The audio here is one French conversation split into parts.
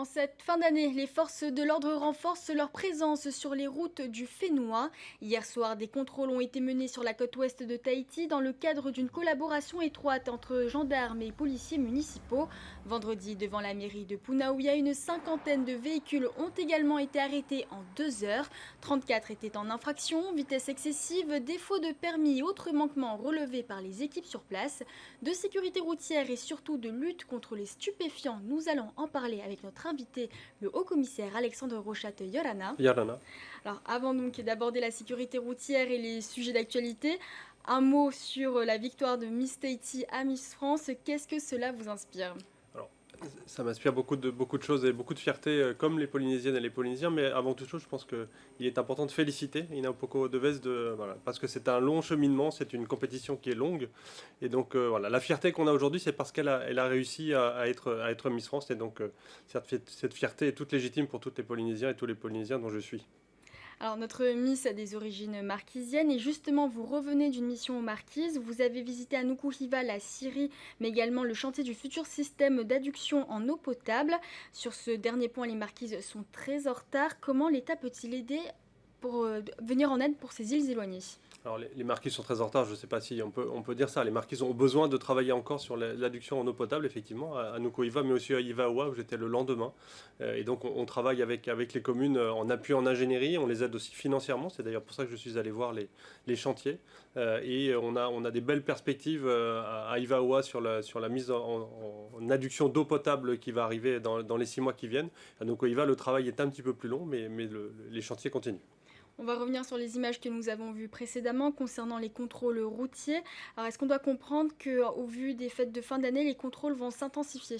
En cette fin d'année, les forces de l'ordre renforcent leur présence sur les routes du Fénois. Hier soir, des contrôles ont été menés sur la côte ouest de Tahiti dans le cadre d'une collaboration étroite entre gendarmes et policiers municipaux. Vendredi, devant la mairie de Punaouia, une cinquantaine de véhicules ont également été arrêtés en 2 heures. 34 étaient en infraction, vitesse excessive, défaut de permis et autres manquements relevés par les équipes sur place. De sécurité routière et surtout de lutte contre les stupéfiants, nous allons en parler avec notre invité, le haut-commissaire Alexandre Rochat-Yorana. Yarana. Alors avant donc d'aborder la sécurité routière et les sujets d'actualité, un mot sur la victoire de Miss Tahiti à Miss France. Qu'est-ce que cela vous inspire? Alors, ça m'inspire beaucoup de choses et beaucoup de fierté, comme les Polynésiennes et les Polynésiens. Mais avant toute chose, je pense qu'il est important de féliciter Inapoko Deves voilà, parce que c'est un long cheminement, c'est une compétition qui est longue. Et donc, voilà, la fierté qu'on a aujourd'hui, c'est parce qu'elle a réussi à être Miss France. Et donc, cette fierté est toute légitime pour tous les Polynésiens et tous les Polynésiens dont je suis. Alors notre Miss a des origines marquisiennes et justement vous revenez d'une mission aux Marquises. Vous avez visité à Nukuhiva la Syrie mais également le chantier du futur système d'adduction en eau potable. Sur ce dernier point, les Marquises sont très en retard. Comment l'État peut-il aider pour venir en aide pour ces îles éloignées? Alors les marquises sont très en retard, je ne sais pas si on peut dire ça. Les marquises ont besoin de travailler encore sur l'adduction en eau potable, effectivement, à Nukuhiva, mais aussi à Ivaoa, où j'étais le lendemain. Et donc on travaille avec les communes en appui en ingénierie, on les aide aussi financièrement, c'est d'ailleurs pour ça que je suis allé voir les chantiers. Et on a des belles perspectives à Ivaoa sur la mise en adduction d'eau potable qui va arriver dans les 6 mois qui viennent. À Nukuhiva, le travail est un petit peu plus long, mais les chantiers continuent. On va revenir sur les images que nous avons vues précédemment concernant les contrôles routiers. Alors est-ce qu'on doit comprendre qu'au vu des fêtes de fin d'année, les contrôles vont s'intensifier?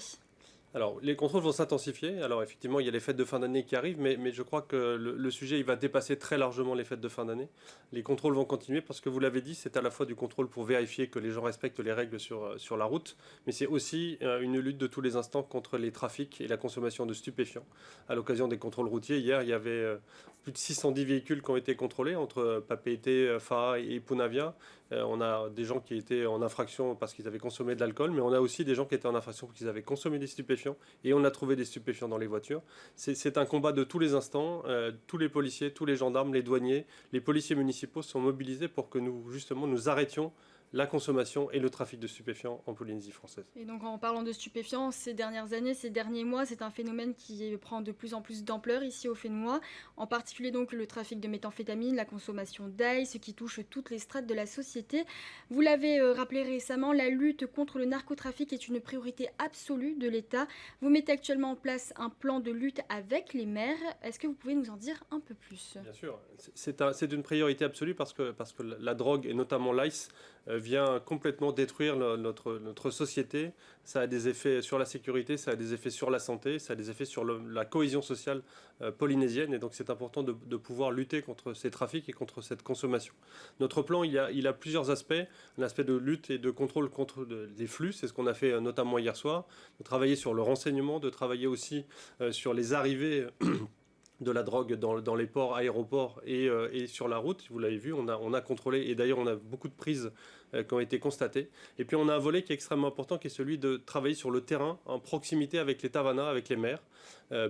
Alors, les contrôles vont s'intensifier. Alors, effectivement, il y a les fêtes de fin d'année qui arrivent, mais je crois que le sujet, il va dépasser très largement les fêtes de fin d'année. Les contrôles vont continuer parce que vous l'avez dit, c'est à la fois du contrôle pour vérifier que les gens respectent les règles sur la route, mais c'est aussi une lutte de tous les instants contre les trafics et la consommation de stupéfiants. À l'occasion des contrôles routiers, hier, il y avait plus de 610 véhicules qui ont été contrôlés entre Papeete, Faa et Punavia. On a des gens qui étaient en infraction parce qu'ils avaient consommé de l'alcool, mais on a aussi des gens qui étaient en infraction parce qu'ils avaient consommé des stupéfiants et on a trouvé des stupéfiants dans les voitures. C'est un combat de tous les instants. Tous les policiers, tous les gendarmes, les douaniers, les policiers municipaux sont mobilisés pour que nous, justement, nous arrêtions la consommation et le trafic de stupéfiants en Polynésie française. Et donc en parlant de stupéfiants, ces dernières années, ces derniers mois, c'est un phénomène qui prend de plus en plus d'ampleur ici au Fénois, en particulier donc le trafic de méthamphétamine, la consommation d'ail, ce qui touche toutes les strates de la société. Vous l'avez rappelé récemment, la lutte contre le narcotrafic est une priorité absolue de l'État. Vous mettez actuellement en place un plan de lutte avec les maires. Est-ce que vous pouvez nous en dire un peu plus? Bien sûr, c'est une priorité absolue parce que la drogue, et notamment l'ice, vient complètement détruire notre société. Ça a des effets sur la sécurité, ça a des effets sur la santé, ça a des effets sur la cohésion sociale polynésienne. Et donc c'est important de pouvoir lutter contre ces trafics et contre cette consommation. Notre plan, il a plusieurs aspects. Un aspect de lutte et de contrôle contre des flux, c'est ce qu'on a fait notamment hier soir. De travailler sur le renseignement, de travailler aussi sur les arrivées de la drogue dans les ports, aéroports et sur la route. Vous l'avez vu, on a contrôlé et d'ailleurs on a beaucoup de prises qui ont été constatées. Et puis on a un volet qui est extrêmement important qui est celui de travailler sur le terrain en proximité avec les tavernas, avec les maires,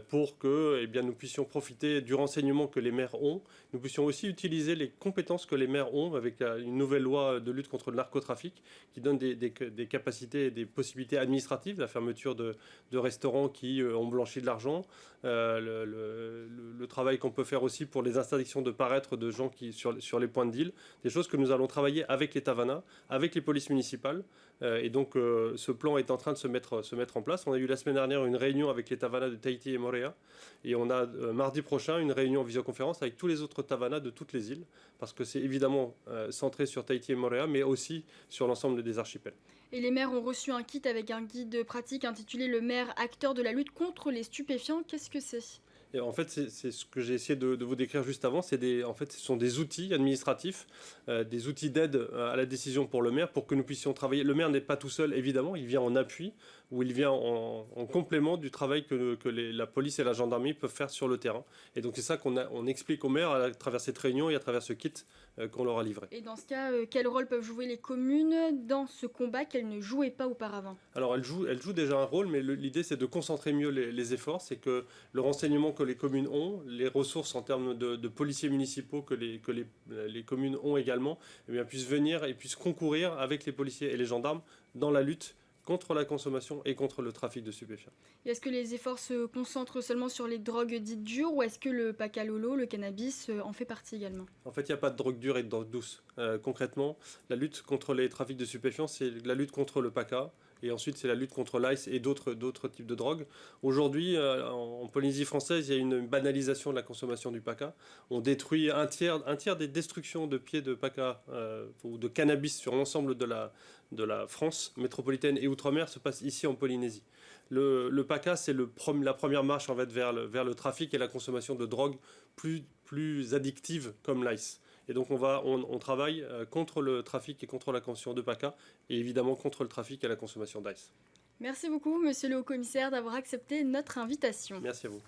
pour que eh bien, nous puissions profiter du renseignement que les maires ont. Nous puissions aussi utiliser les compétences que les maires ont avec une nouvelle loi de lutte contre le narcotrafic qui donne des capacités et des possibilités administratives, la fermeture de restaurants qui ont blanchi de l'argent, le travail qu'on peut faire aussi pour les interdictions de paraître de gens sur les points de deal, des choses que nous allons travailler avec les tavernas, avec les polices municipales. Et donc ce plan est en train de se mettre en place. On a eu la semaine dernière une réunion avec les tavernas de Tahiti et Moorea. Et on a mardi prochain une réunion en visioconférence avec tous les autres tavernas de toutes les îles. Parce que c'est évidemment centré sur Tahiti et Moorea, mais aussi sur l'ensemble des archipels. Et les maires ont reçu un kit avec un guide pratique intitulé Le maire acteur de la lutte contre les stupéfiants. Qu'est-ce que c'est? Et en fait, c'est ce que j'ai essayé de vous décrire juste avant. En fait, ce sont des outils administratifs, des outils d'aide à la décision pour le maire, pour que nous puissions travailler. Le maire n'est pas tout seul, évidemment, il vient en appui, ou il vient en complément du travail que la police et la gendarmerie peuvent faire sur le terrain. Et donc c'est ça qu'on explique aux maires à travers cette réunion et à travers ce kit qu'on leur a livré. Et dans ce cas, quel rôle peuvent jouer les communes dans ce combat qu'elles ne jouaient pas auparavant? Alors elles jouent déjà un rôle, mais l'idée c'est de concentrer mieux les efforts. C'est que le renseignement que les communes ont, les ressources en termes de policiers municipaux que les communes ont également, eh bien, puissent venir et puissent concourir avec les policiers et les gendarmes dans la lutte contre la consommation et contre le trafic de stupéfiants. Et est-ce que les efforts se concentrent seulement sur les drogues dites dures ou est-ce que le pacalolo, le cannabis, en fait partie également? En fait, il n'y a pas de drogue dure et de drogue douce. Concrètement, la lutte contre les trafics de stupéfiants, c'est la lutte contre le PACA. Et ensuite, c'est la lutte contre l'ice et d'autres types de drogues. Aujourd'hui, en Polynésie française, il y a une banalisation de la consommation du PACA. On détruit un tiers des destructions de pieds de PACA ou de cannabis sur l'ensemble de la France métropolitaine et outre-mer se passe ici en Polynésie. Le PACA, c'est la première marche en fait, vers le trafic et la consommation de drogues plus addictives comme l'ice. Et donc on travaille contre le trafic et contre la consommation de PACA et évidemment contre le trafic et la consommation d'ice. Merci beaucoup, monsieur le haut-commissaire, d'avoir accepté notre invitation. Merci à vous.